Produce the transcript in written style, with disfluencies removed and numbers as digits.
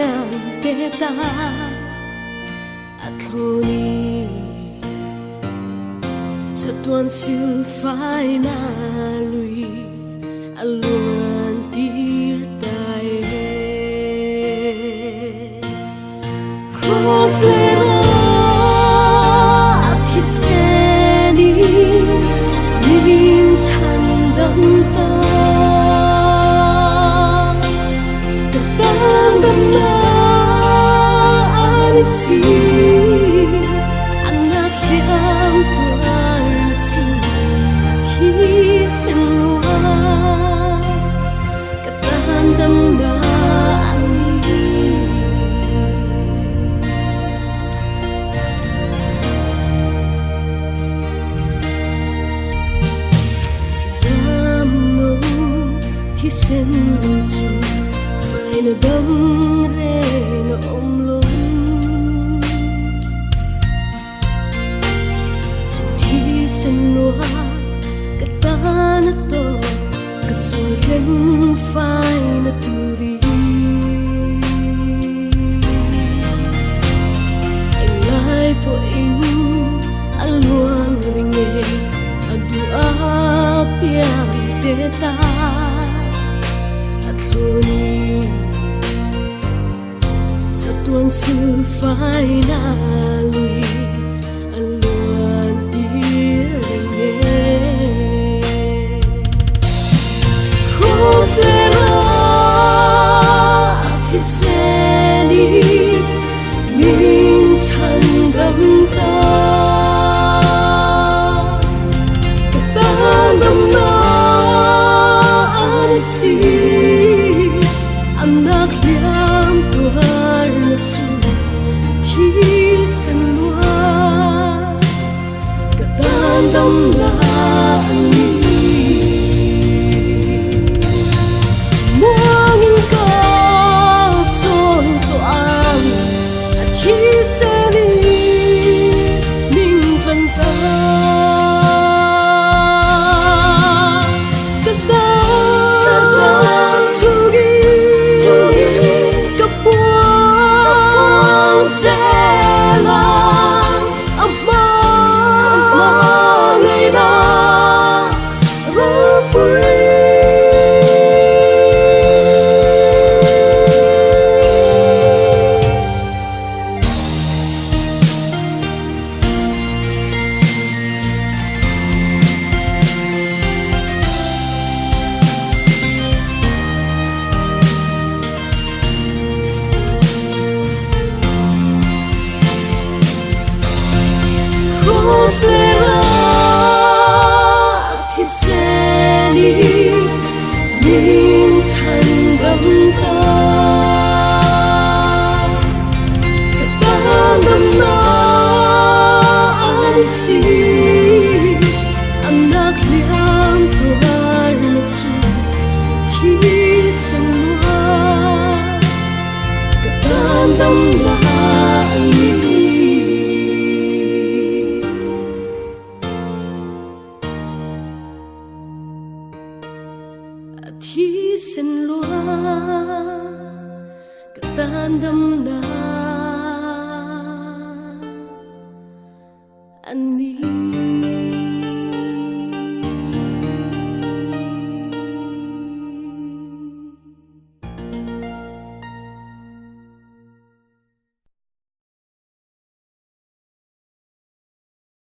piang teta at loni sa tuan sil phai na lui aluan tir tai cross lero at hitseni nin chan dam ta anak yang tuan ti semua katahan damdaan ramno ti sen chu phải na dang re na omlo senua katana to kasulen fai na turi ang lai po in alwang ringe adua piang teta at loni sa tuan sil fai na lui anak yang Tuhan lecu ti semua ketandang lani mungkin kau contohan ti seni min vanta min chan gam ta katan dam na ansi anak liam Tuhan lecu ti semua katan dam na